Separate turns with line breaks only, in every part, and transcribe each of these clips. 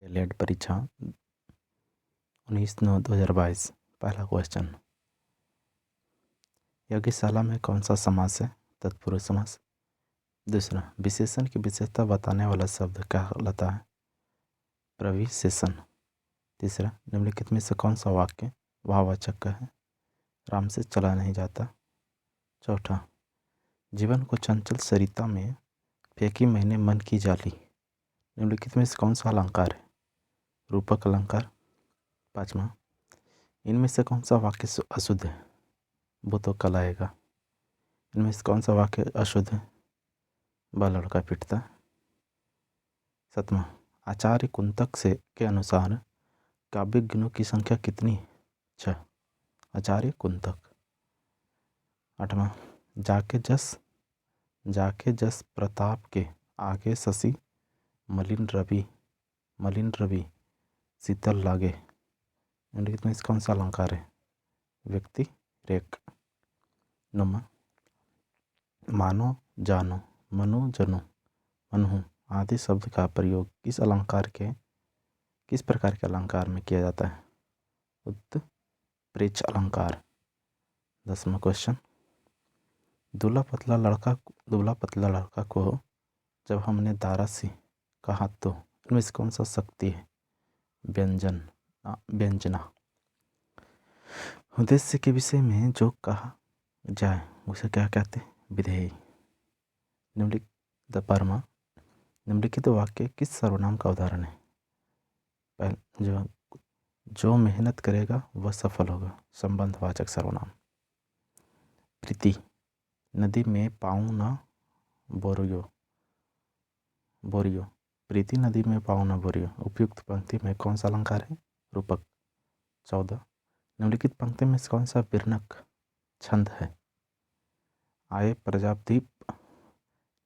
Late परीक्षा 19/9/2022। पहला question, यज्ञशाला में कौन सा समास है? तत्पुरुष समास। दूसरा, विशेषण की विशेषता बताने वाला शब्द क्या कहलाता है? प्रविशेषण। तीसरा, निम्नलिखित में से कौन सा वाक्य भाववाचक का है? राम से चला नहीं जाता। चौथा, जीवन को चंचल सरिता में फेंकी मैंने मन की जाली। निम्नलिखित में से कौन सा अलंकार है? रूपक अलंकार। पाँचवा, इनमें से कौन सा वाक्य अशुद्ध है? वो तो कल आएगा। इनमें से कौन सा वाक्य अशुद्ध है? वह लड़का पिटता। सातवां, आचार्य कुंतक से के अनुसार काव्य गुणों की संख्या कितनी? 6। आचार्य कुंतक। आठवां, जाके जस प्रताप के आगे शशि मलिन रवि शीतल लागे। निम्नलिखित में से कौन सा अलंकार है? व्यक्ति रेख। नौवां, मानो जानो मनु जनो मनहु आदि शब्द का प्रयोग किस प्रकार के अलंकार में किया जाता है? उत्प्रेक्ष अलंकार। 10वां क्वेश्चन, दुबला पतला लड़का को जब हमने दारासी कहा तो इनमें से कौन सा शक्ति है? व्यंजना। उद्देश्य के विषय में जो कहा जाए उसे क्या कहते हैं? विधेय। निम्नलिखित वाक्य किस सर्वनाम का उदाहरण है? जो मेहनत करेगा वह सफल होगा। संबंधवाचक सर्वनाम। प्रीति, नदी में पाँव न बोरियो। प्रीति नदी में पाँव न बोरियो उपयुक्त पंक्ति में कौन सा अलंकार है? रूपक। 14, निम्नलिखित पंक्ति में कौन सा विर्णक छंद है? आए प्रजापदीप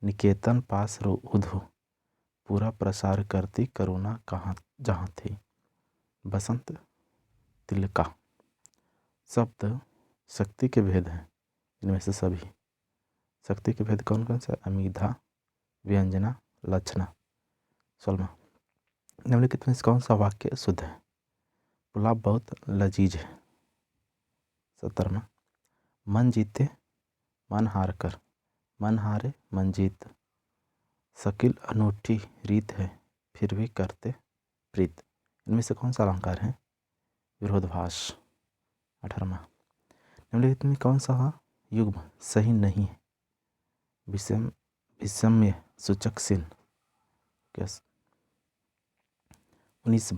निकेतन पास उधो पूरा प्रसार करती करुणा कहाँ जहाँ थी। बसंत तिलका। शब्द शक्ति के भेद हैं। इनमें से सभी शक्ति के भेद कौन कौन सा? अमीधा, व्यंजना, लक्षणा। 16, निम्नलिखित में से कौन सा वाक्य शुद्ध है? पुलाव बहुत लजीज है। 17, मन जीते मन हार कर, मन हारे मन जीत। शकील अनूठी रीत है फिर भी करते प्रीत। इनमें से कौन सा अलंकार है? विरोधाभास। 18, निम्नलिखित में कौन सा युग्म सही नहीं है? विषम्य सूचक चिन्ह। 19,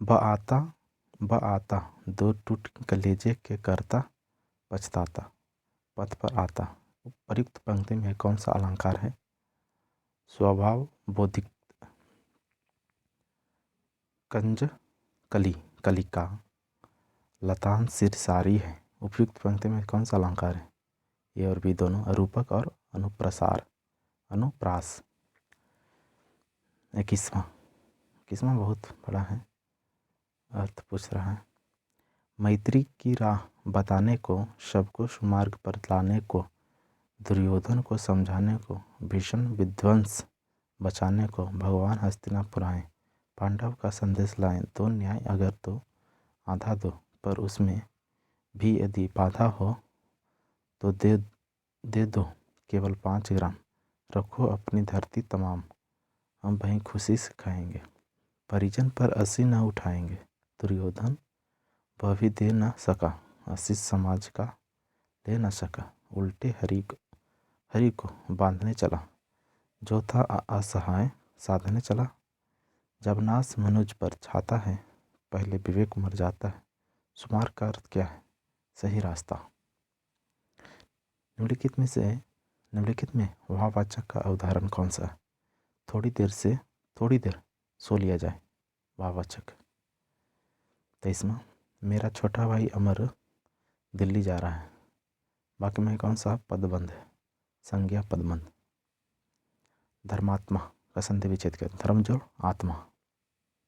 ब आता दो टूट कलेजे के करता पछताता। पथ पर आता उपयुक्त पंक्ति में कौन सा अलंकार है? स्वभाव बोधिक। कंज कलिका लतान सिर सारी है उपयुक्त पंक्ति में कौन सा अलंकार है? ये और भी दोनों। रूपक और अनुप्रास। 21वां बहुत बड़ा है, अर्थ पूछ रहा है। मैत्री की राह बताने को, सबको सुमार्ग पर लाने को, दुर्योधन को समझाने को, भीषण विध्वंस बचाने को, भगवान हस्तिनापुर आए, पांडव का संदेश लाएं। तो न्याय अगर तो आधा दो, पर उसमें भी यदि बाधा हो तो दे दो केवल 5 ग्राम। रखो अपनी धरती तमाम, हम वहीं खुशी से खाएंगे। परिजन पर अस्सी न उठाएंगे। दुर्योधन वह भी दे न सका, आशीष समाज का ले न सका। उल्टे हरि को बांधने चला, जो था असहाय साधने चला। जब नाश मनुज पर छाता है, पहले विवेक मर जाता है। सुमार का अर्थ क्या है? सही रास्ता। निम्नलिखित में भाववाचक का उदाहरण कौन सा है? थोड़ी देर सो लिया जाए। भाववाचक। 23वां, मेरा छोटा भाई अमर दिल्ली जा रहा है। वाक्य में कौन सा पदबंध है? संज्ञा पदबंध। धर्मात्मा का संधि विच्छेद कर, धर्म जोड़ आत्मा,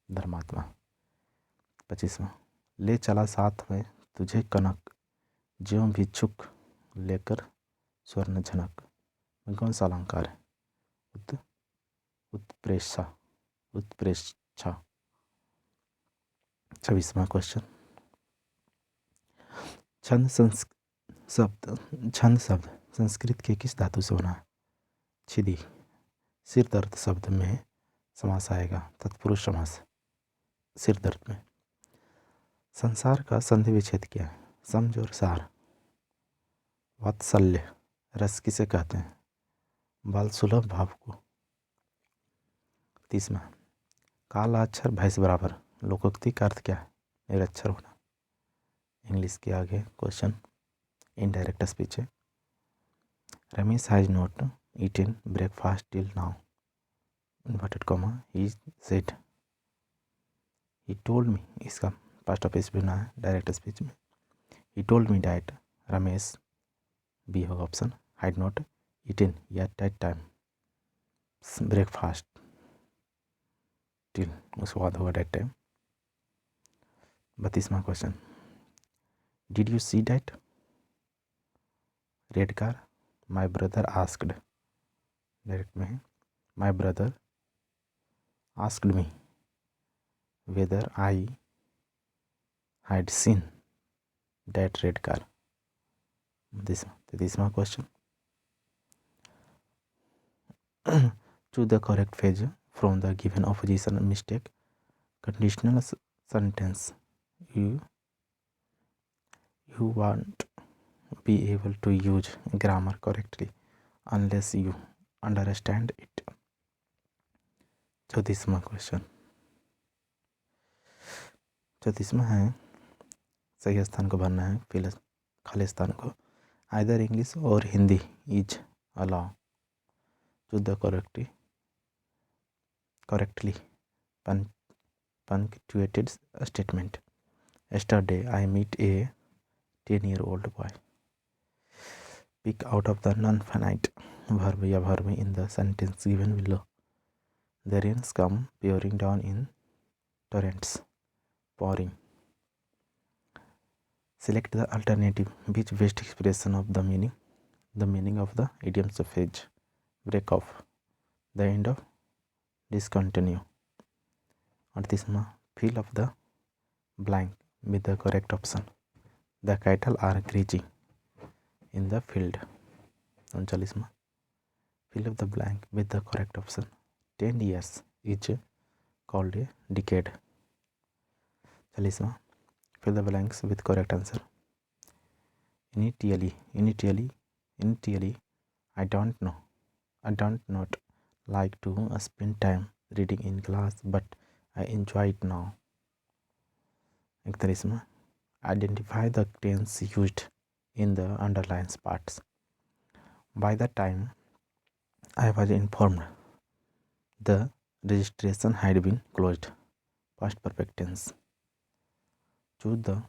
धर्मात्मा। 25वां, ले चला साथ में तुझे कनक, ज्यों भिक्षुक लेकर स्वर्ण झनक। में कौन सा अलंकार है? उत्प्रेक्षा। छ। 26वां क्वेश्चन, छंद शब्द संस्कृत के किस धातु से बना है? छिदी। सिर दर्द शब्द में समास आएगा तत्पुरुष समास सिर दर्द में। संसार का संधि विच्छेद क्या है? समझ और सार। वात्सल्य रस किसे कहते हैं? बाल सुलभ भाव को। 30वां, काला अक्षर भैंस बराबर लोकोक्ति का अर्थ क्या है? निरक्षर होना। इंग्लिश के आगे क्वेश्चन इनडायरेक्ट स्पीच है। Ramesh has not eaten breakfast till now, inverted comma, he said, he told me, इसका पास्ट ऑफ स्पीच बना है डायरेक्ट स्पीच में। He told me that Ramesh, B होगा option, had not eaten at that time breakfast till, उसके बाद होगा that time. 32वां question, did you see that? Red car, my brother asked, direct में है, my brother asked me whether I had seen that red car. 33वां question, choose the correct phrase from the given opposition mistake conditional sentence. You won't be able to use grammar correctly unless you understand it. 34वां question, 34वां है, सही स्थान को भरना है, fill खाली स्थान को। आइदर इंग्लिश और Hindi is allow. Choose the correctly punctuated statement. Yesterday I met a 10-year-old boy. Pick out of the non-finite verb या verb in the sentence given below. The rains come pouring down in torrents. Pouring. Select the alternative. Which best expression of the meaning of the idiom phrase break off, the end of, discontinue. 38वां, fill up the blank with the correct option. The cattle are grazing in the field. 39वां, fill up the blank with the correct option. 10 years is called a decade. 40वां, fill the blanks with correct answer. Initially I don't not like to spend time reading in class, but I enjoy it now. 41वां, identify the tense used in the underlined parts. By the time I was informed, the registration had been closed. Past perfect tense. Choose the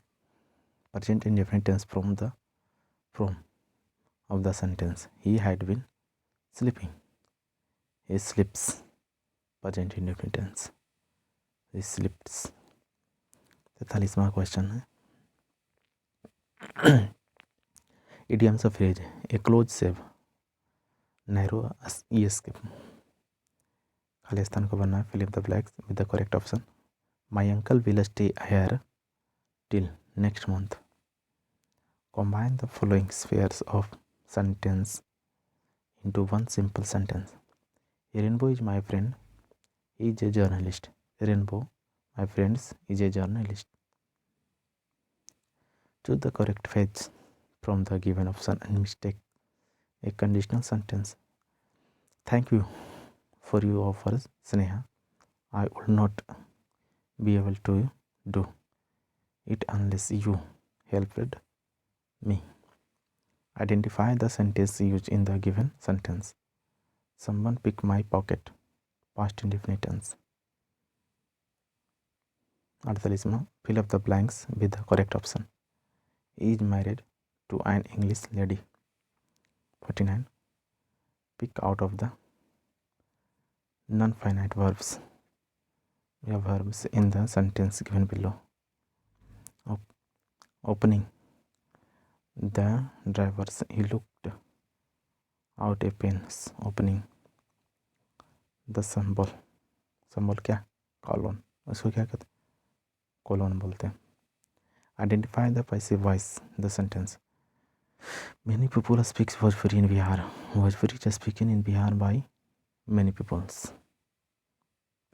present indefinite tense from of the sentence. He had been sleeping. He sleeps. Present indefinite tense. He sleeps. 43वां question है, idioms of phrase, a close shave, narrow escape. खाली स्थान को भरना है, fill in the blanks with the correct option. My uncle will stay here till next month. Combine the following spheres of sentence into one simple sentence. A rainbow is my friend. He is a journalist. A rainbow, my friends, is a journalist. Choose the correct phrase from the given option and mistake a conditional sentence. Thank you for your offers, Sneha. I would not be able to do it unless you helped me. Identify the sentence used in the given sentence. Someone picked my pocket. Past indefinite tense. 48वां, fill up the blanks with the correct option. He is married to an English lady. 49. Pick out of the non-finite verbs in the sentence given below. Opening the drivers, he looked out a pen. Opening the symbol क्या? Colon, उसको क्या कहते हैं, colon बोलते हैं। Identify the passive voice the sentence. Many people speak Bhojpuri in Bihar. Bhojpuri is spoken in Bihar by many peoples.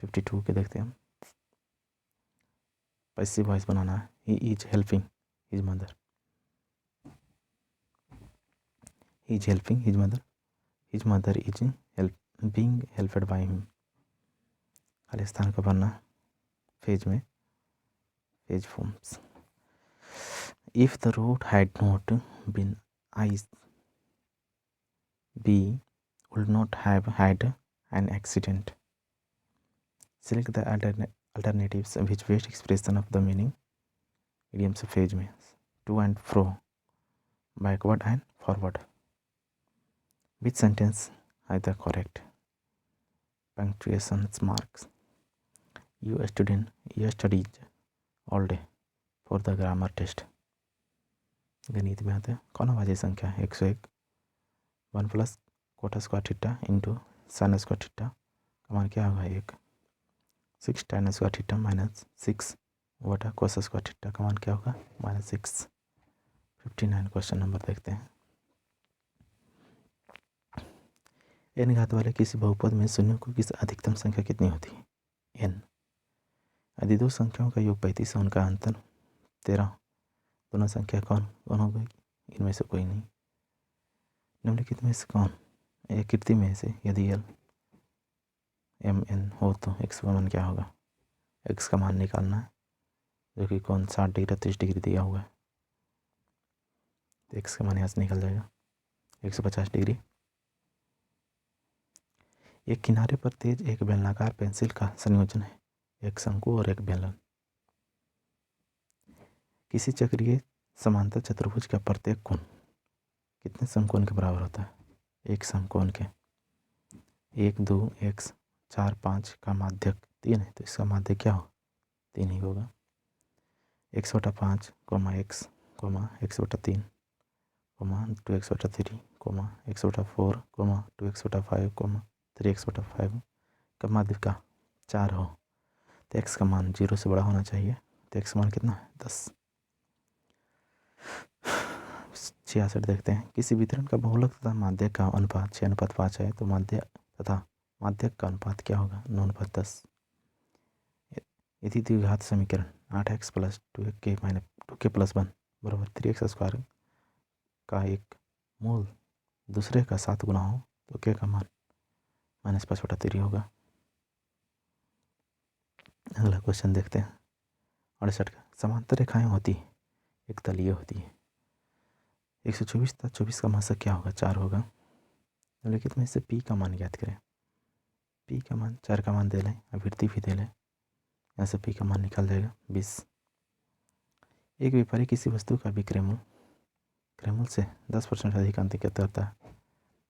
52 के देखते हैं हम। पैसिव वॉइस बनाना है। He is helping his mother. He is helping his mother. His mother is being helped by him. खाली स्थान का बनना phase में, phase forms. If the road had not been ice, we would not have had an accident. Select the alternatives which best expression of the meaning. Idioms phase में to and fro, backward and forward. Which sentence are the correct? Punctuation marks. You studied all day for the grammar test. गणित में आते हैं कौन अभाज्य संख्या 101 1 plus cot square theta into sine square theta का मान क्या होगा 1। 6 tan स्क्वायर थीटा माइनस 6 बटा कोस स्क्वायर थीटा का मान क्या होगा -6। 59 क्वेश्चन नंबर देखते हैं। n घात वाले किसी बहुपद में शून्यों की अधिकतम संख्या कितनी होती है n। यदि दो संख्याओं का योग 35 है, उनका अंतर 13, दोनों संख्या कौन कौन हो गई, इनमें से कोई नहीं। निम्नलिखित में से कौन एक कृति में से यदि l m n हो तो x का मान क्या होगा। x का मान निकालना है जो कि कौन 60 डिग्री 30 डिग्री दिया हुआ है, तो x का मान यहाँ से निकल जाएगा 150 डिग्री। एक किनारे पर तेज एक बेलनाकार पेंसिल का संयोजन है, एक शंकु और एक बेलन। किसी चक्रीय समांतर चतुर्भुज का प्रत्येक कोण कितने समकोण के बराबर होता है, एक समकोण के। 1 2 x 4 5 का माध्यक 3 है, तो इसका माध्यक क्या हो 3 ही होगा। x/5 x x/3 2x/3 x/4 2x/5 3x/5 का माध्यक का 4 हो, तो x का मान 0 से बड़ा होना चाहिए, तो x का मान कितना है 10। 66 देखते हैं। किसी वितरण का बहुलक तथा माध्यक का अनुपात 6:5 है, तो माध्यक तथा माध्यक का अनुपात क्या होगा 9:10। यदि द्विघात समीकरण 8x + 2k + 1 बराबर 3x² का एक मूल दूसरे का 7 गुना हो, तो k का मान -5/3 होगा। अगला क्वेश्चन देखते हैं 68 का। समांतर रेखाएं होती है, एक तलीय होती है। 124 था, 24 का मासक क्या होगा 4 होगा। निम्नलिखित में से p का मान ज्ञात करें। p का मान 4 का मान दे लें, आवृत्ति भी दे लें, यहाँ से p का मान निकल जाएगा 20। एक व्यापारी किसी वस्तु का विक्रय मूल्य से 10% अधिक अंतिम करता है,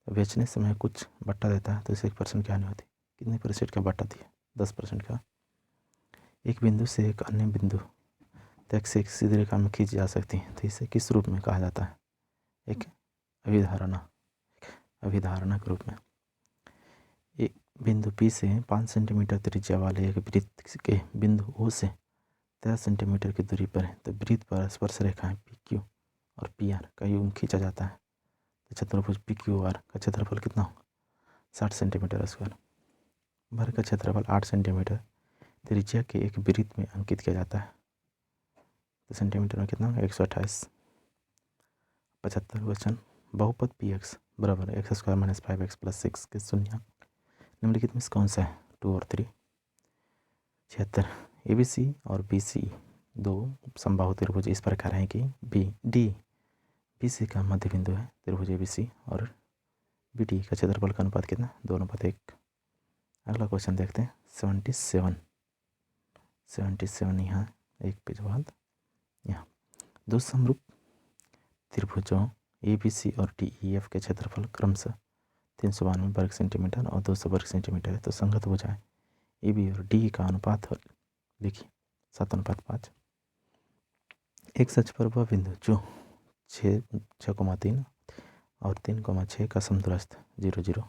तो बेचने समय कुछ बट्टा देता है, तो इसे 1% क्या नहीं होती, कितने % का बट्टा दिया 10% का। एक बिंदु से एक अन्य बिंदु तक से एक सीधी रेखा में खींची जा सकती है, तो इसे किस रूप में कहा जाता है, एक अभिधारणा के रूप में। एक बिंदु P से 5 सेंटीमीटर त्रिज्या वाले एक वृत्त के बिंदु O से 13 सेंटीमीटर की दूरी पर है, तो वृत्त पर स्पर्श रेखाएं PQ और PR का युग्म खींचा जाता है, तो चतुर्भुज PQR का क्षेत्रफल कितना होगा 60 सेंटीमीटर स्क्वायर। भर का क्षेत्रफल 8 सेंटीमीटर त्रिज्या के एक वृत्त में अंकित किया जाता है, तो सेंटीमीटर में कितना होगा 128। 75 क्वेश्चन। बहुपद px बराबर x² - 5x + 6 के शून्य निम्नलिखित में से कौन सा है 2 और 3। 76 ABC और BC दो समबाहु त्रिभुज इस प्रकार हैं कि BC का मध्य बिंदु है त्रिभुज ABC और BD का क्षेत्रफल का अनुपात कितना 2:1। अगला क्वेश्चन देखते हैं 77 यहाँ एक पेज बाद। यहाँ दो समरूप त्रिभुजों ABC और DEF के क्षेत्रफल क्रमशः 392 वर्ग सेंटीमीटर और 200 वर्ग सेंटीमीटर है, तो संगत भुजाएं AB और DE का अनुपात लिखिए 7:5। एक सच पर वह बिंदु जो 6,3 और 3,6 का समदूरस्थ 0 0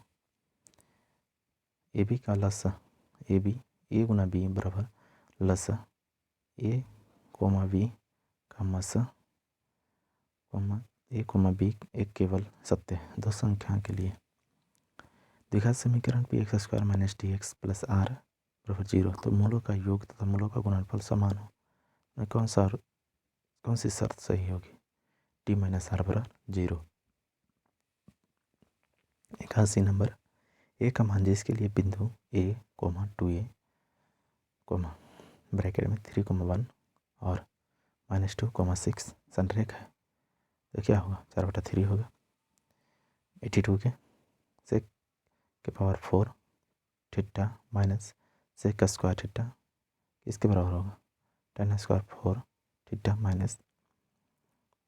AB का लसा AB ए गुना बी बराबर लस ए कोमा बी का मस कोमा ए कोमा बी एक केवल सत्य है। दो संख्या के लिए द्विघात समीकरण P X square minus D X plus R बराबर 0, तो मूलों का योग तथा मूलों का गुणनफल समान हो, में कौन सी शर्त सही होगी? टी माइनस आर बराबर 0। 81 नंबर, ए का मान जिसके लिए बिंदु ए कोमा 2a कोमा ब्रैकेट में 3,1 और -2,6 संरेख है, तो क्या होगा? 4/3 होगा। 82 के सेक के पावर 4 थीटा माइनस सेक का स्क्वायर थीटा किसके बराबर होगा? tan square 4 theta minus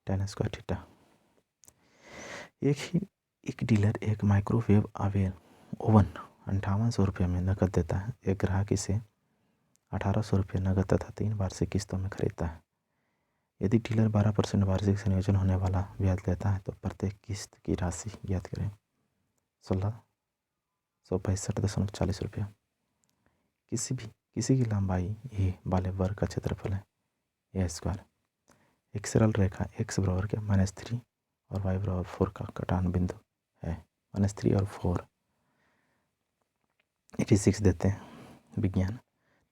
tan square theta. एक डीलर एक माइक्रोवेव ओवन 5800 रुपये में नकद देता है। एक ग्राहक इसे 1800 रुपये नकद तथा 3 वार्षिक किस्तों में खरीदता है। यदि डीलर 12% वार्षिक संयोजन होने वाला ब्याज लेता है तो प्रत्येक किस्त की राशि ज्ञात करें। 1665.40 रुपये। किसी की लंबाई ए वाले वर्ग का क्षेत्रफल है ए स्क्वायर। एक सरल रेखा x बराबर के -3 और y बराबर 4 का कटान बिंदु है। -3 और 4 86 देते हैं। विज्ञान,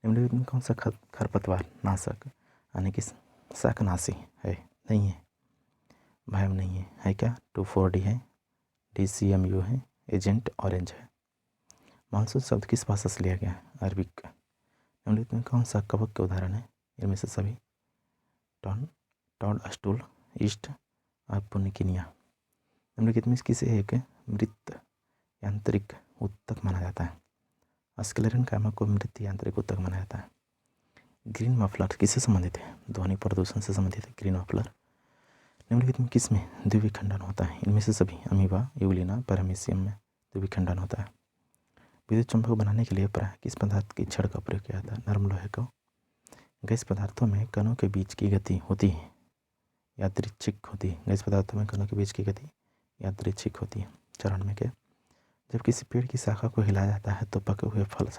निम्नलिखित में कौन सा खरपतवार नाशक यानी कि शाकनाशी है? नहीं है, भाइब नहीं है, है क्या? 2,4-D है, DCMU है, एजेंट ऑरेंज है। मानसून शब्द किस भाषा से लिया गया है? अरबिक का। निम्नलिखित में कौन सा कवक के उदाहरण है? इनमें से सभी। टॉड स्टूल ईस्ट और पुनिकिनिया। निम्नलिखित में किसे एक मृत यांत्रिक ऊतक माना जाता है? स्क्लेरन कामा को मृत यांत्रिक ऊतक माना जाता है। ग्रीन मफलर किससे संबंधित है? ध्वनि प्रदूषण से संबंधित है ग्रीन मफलर। निम्नलिखित में किस में द्विविखंडन होता है? इनमें से सभी। अमीबा, यूलिना, पैरामीशियम में द्विविखंडन होता है। विद्युत चुंबक बनाने के लिए प्रायः किस पदार्थ की छड़ का प्रयोग किया जाता है? नरम लोहे का। गैस पदार्थों में कणों के बीच की गति होती है यादृच्छिक होती है। गैस पदार्थों में कणों के बीच की गति यादृच्छिक होती है। 94 के, जब किसी पेड़ की शाखा को हिलाया जाता है तो पके हुए फल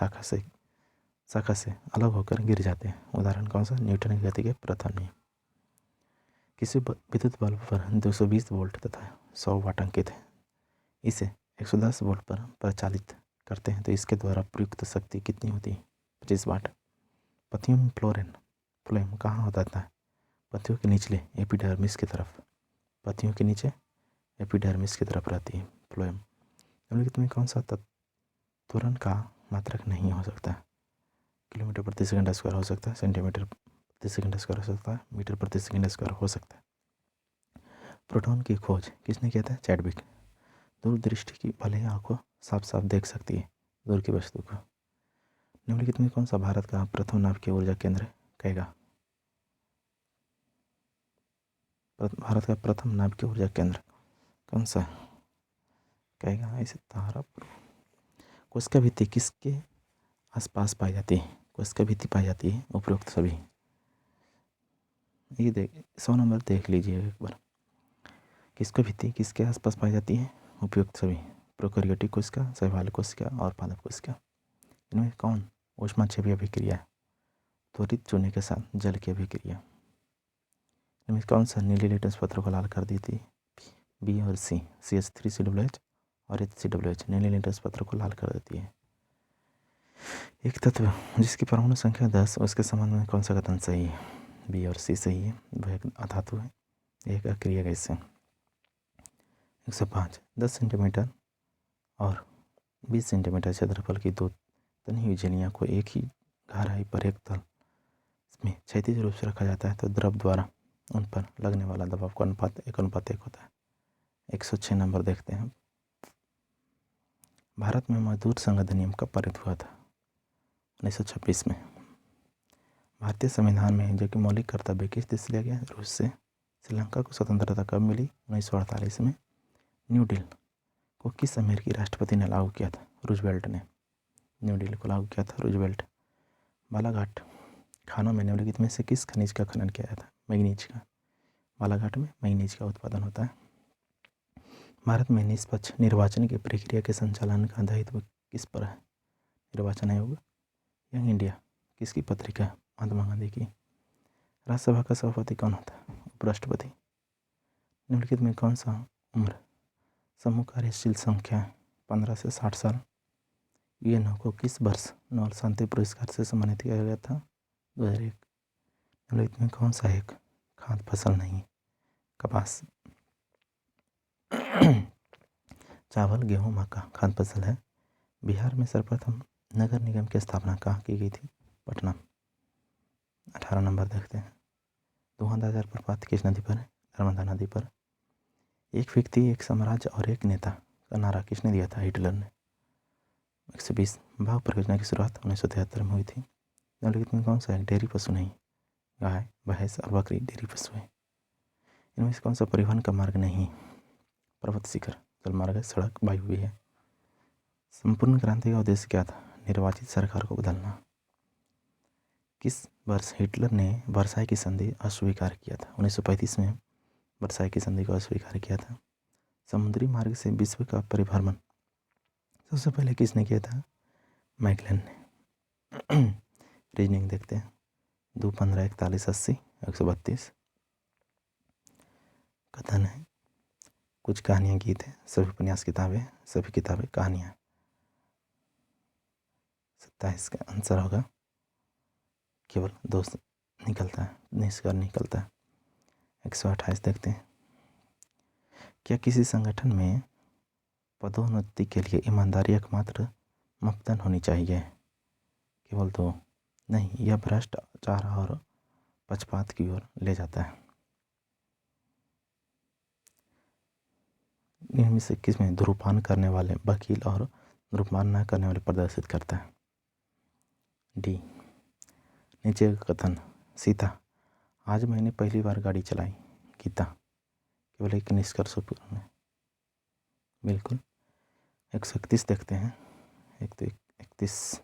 शाखा से अलग होकर गिर जाते हैं। उदाहरण कौन सा? न्यूटन की गति के प्रथम नियम। किसी विद्युत बल्ब पर 220 वोल्ट तथा 100 वाट अंकित है, इसे 110 वोल्ट पर प्रचालित करते हैं तो इसके द्वारा प्रयुक्त शक्ति कितनी होती है? 25 वाट। पत्तियों में फ्लोएम कहाँ होता है? पत्तियों के निचले एपिडर्मिस की तरफ। पत्तियों के नीचे एपिडर्मिस की तरफ रहती है फ्लोएम। निम्नलिखित में कौन सा त्वरण का मात्रक नहीं हो सकता? किलोमीटर प्रति सेकंड स्क्वायर हो सकता है, सेंटीमीटर प्रति सेकंड स्क्वायर हो सकता है, मीटर प्रति सेकंड स्क्वायर हो सकता है। प्रोटॉन की खोज किसने किया था? चैडविक। दूरदृष्टि की भले आंखों साफ साफ देख सकती है दूर की वस्तु को। निम्नलिखित में कौन सा भारत का प्रथम नाभिकीय ऊर्जा केंद्र कहेगा? भारत का प्रथम नाभिकीय ऊर्जा केंद्र कौन सा कहेगा? ऐसे तारापुर। कोशिका भित्ति किसके आसपास पाई जाती है? कोशिका भित्ति पाई जाती है उपरोक्त सभी। ये 100 नंबर देख लीजिए एक बार। कोशिका भित्ति किसके आसपास पाई जाती है? उपयुक्त सभी। प्रोकैरियोटिक कोशिका, शैवाल कोशिका और पादप कोशिका। इनमें कौन ऊष्माक्षेपीय अभिक्रिया? त्वरित चूने के साथ जल की अभिक्रिया। इनमें कौन सा नीली लिटमस पत्र को लाल कर देती है? बी और सी, CH3COOH और HCOOH नीली लिटमस पत्र को लाल कर देती है। एक तत्व जिसकी परमाणु संख्या 10 उसके संबंध में कौन सा कथन सही है? बी और सी सही है। वह एक अधातु है, एक अक्रिय गैस है। 105, 10 सेंटीमीटर और 20 सेंटीमीटर क्षेत्रफल की दो तनी हुई झिल्लियों को एक ही गहराई पर एक तल में क्षैतिज रूप से रखा जाता है तो द्रव द्वारा उन पर लगने वाला दबाव का अनुपात 1:1 होता है। 106 नंबर देखते हैं। भारत में मजदूर संघ अधिनियम कब पारित हुआ था? 1926 में। भारतीय संविधान में जो कि मौलिक कर्तव्य किस देश से लिया गया? रूस से। श्रीलंका को स्वतंत्रता कब मिली? 1948 में। न्यू डील को किस अमेरिकी राष्ट्रपति ने लागू किया था? रूजवेल्ट ने न्यू डील को लागू किया था, रूजवेल्ट। बालाघाट खानों में निम्नलिखित में से किस खनिज का खनन किया जाता है? मैग्नीज का। बालाघाट में मैग्नीज का उत्पादन होता है। भारत में निष्पक्ष निर्वाचन की प्रक्रिया के संचालन का दायित्व किस पर है? निर्वाचन आयोग। यंग इंडिया किसकी पत्रिका है? महात्मा गांधी की। राज्यसभा का सभापति कौन होता है? उपराष्ट्रपति। निम्नलिखित में कौन सा उम्र समूह कार्यशील संख्या 15 से 60 साल? यूएनओ को किस वर्ष नोबेल शांति पुरस्कार से सम्मानित किया गया था? 2001। निम्नलिखित में कौन सा एक खाद्य फसल नहीं? कपास। चावल, गेहूँ, मक्का खाद्य फसल है। बिहार में सर्वप्रथम नगर निगम की स्थापना कहाँ की गई थी? पटना। 18 नंबर देखते हैं। धुआंधार प्रपात किस नदी पर है? नर्मदा नदी पर। एक व्यक्ति, एक साम्राज्य और एक नेता का नारा किसने दिया था? हिटलर ने। 120 भाव परियोजना की शुरुआत 1973 में हुई थी। निम्नलिखित में कौन सा एक डेयरी पशु नहीं? गाय, भैंस और बकरी डेयरी पशु है। इनमें से कौन सा परिवहन का मार्ग नहीं? पर्वत शिखर। जलमार्ग है, सड़क, वायु भी है। संपूर्ण क्रांति का उद्देश्य क्या था? निर्वाचित सरकार को बदलना। किस वर्ष हिटलर ने वर्साई की संधि अस्वीकार किया था? 1935 में वर्साई की संधि को अस्वीकार किया था। समुद्री मार्ग से विश्व का परिभ्रमण सबसे पहले किसने किया था? मैगलन ने। रीजनिंग देखते हैं। 2, 15, 41, 80, 132। कथन है, कुछ कहानियाँ गीत हैं, सभी उपन्यास किताबें, सभी किताबें कहानियाँ। 27 का आंसर होगा, केवल 2 निकलता है, निष्कर निकलता है। 128 देखते हैं। क्या किसी संगठन में पदोन्नति के लिए ईमानदारी एकमात्र मापदंड होनी चाहिए? केवल 2। नहीं, यह भ्रष्टाचार और पक्षपात की ओर ले जाता है। इनमें से किसमें धूम्रपान करने वाले वकील और धूम्रपान न करने वाले प्रदर्शित करता है? डी। नीचे का कथन, सीता, आज मैंने पहली बार गाड़ी चलाई। गीता। केवल एक निष्कर्ष पूर्ण है। बिल्कुल। 131 देखते हैं। 131।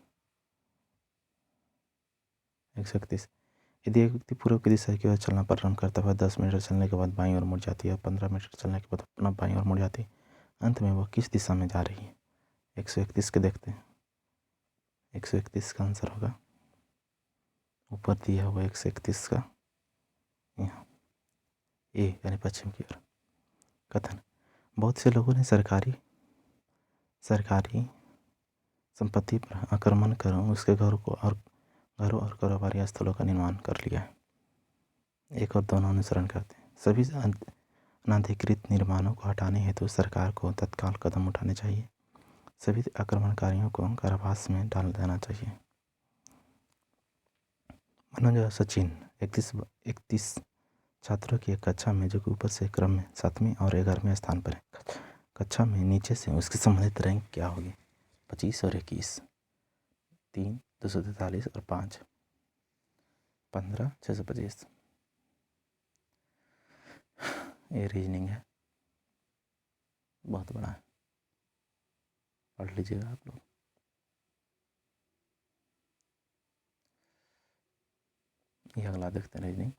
यदि एक व्यक्ति पूर्व की दिशा की ओर चलना प्रारंभ करता है, 10 मीटर चलने के बाद बाईं ओर मुड़ जाती है, 15 मीटर चलने के बाद पुनः बाईं ओर मुड़ जाती है, अंत में वह किस दिशा में जा रही है? 131 के देखते हैं। 131 का आंसर होगा ऊपर दिया हुआ 131 का यहाँ ए यानी पश्चिम की ओर। कथन, बहुत से लोगों ने सरकारी संपत्ति पर आक्रमण कर उसके घरों और कारोबारी स्थलों का निर्माण कर लिया है। 1 और 2 अनुसरण करते हैं। सभी अनाधिकृत निर्माणों को हटाने हेतु सरकार को तत्काल कदम उठाने चाहिए। सभी आक्रमणकारियों को कारावास में डाल देना चाहिए। मनोज और सचिन 31 छात्रों की एक कक्षा में, जो कि ऊपर से क्रम में 7वें और 11वें स्थान पर है। कक्षा में नीचे से उसकी संबंधित रैंक क्या होगी? 25 और 21, 3, 243 और 5, 15, 625। ये रीजनिंग है, बहुत बड़ा है, पढ़ लीजिएगा आप लोग। ये अगला देखते हैं रीजनिंग।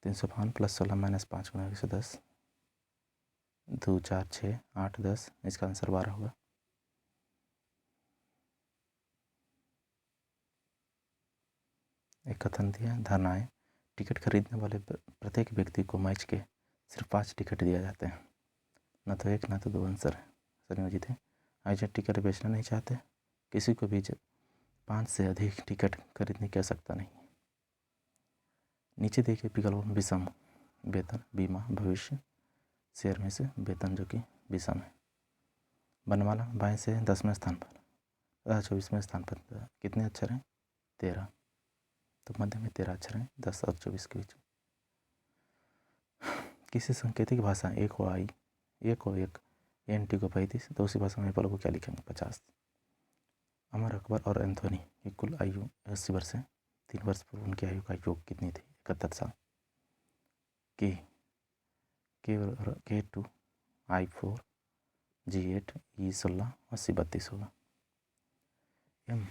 352 + 16 - 5 × 110, 2, 4, 6, 8, 10। इसका आंसर 12 होगा। एक कथन दिया, धारणाएं। टिकट खरीदने वाले प्रत्येक व्यक्ति को मैच के सिर्फ 5 टिकट दिए जाते हैं। न तो 1, न तो 2 आंसर है, संयोजित है। आयोजक टिकट बेचना नहीं चाहते, किसी को भी 5 से अधिक टिकट खरीदने की आवश्यकता नहीं। नीचे देखिए विकल्प में विषम, वेतन, बीमा, भविष्य, शेयर में से वेतन जो कि विषम है। बनमाला बाएं से 10वें स्थान पर, 24वें स्थान पर कितने अक्षर हैं? 13। तो मध्य में 13 अक्षर हैं, 10 और 24 के बीच। किसी सांकेतिक भाषा एक को आई, एक को एक, एन टी को 35, तो उसी भाषा में पल को क्या लिखेंगे? 50। अमर अकबर और एंथोनी की कुल आयु 80 वर्ष है। 3 वर्ष पूर्व उनकी आयु का योग कितनी थी? 71 साल। K2, I4, G8, E16, 80, 32 होगा। M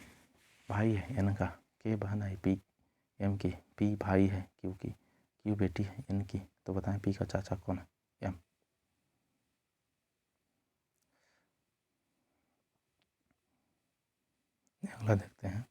भाई है N का, K बहन है P M की, P भाई है Q की, Q बेटी है N की, तो बताएं P का चाचा कौन है? M। अगला देखते हैं।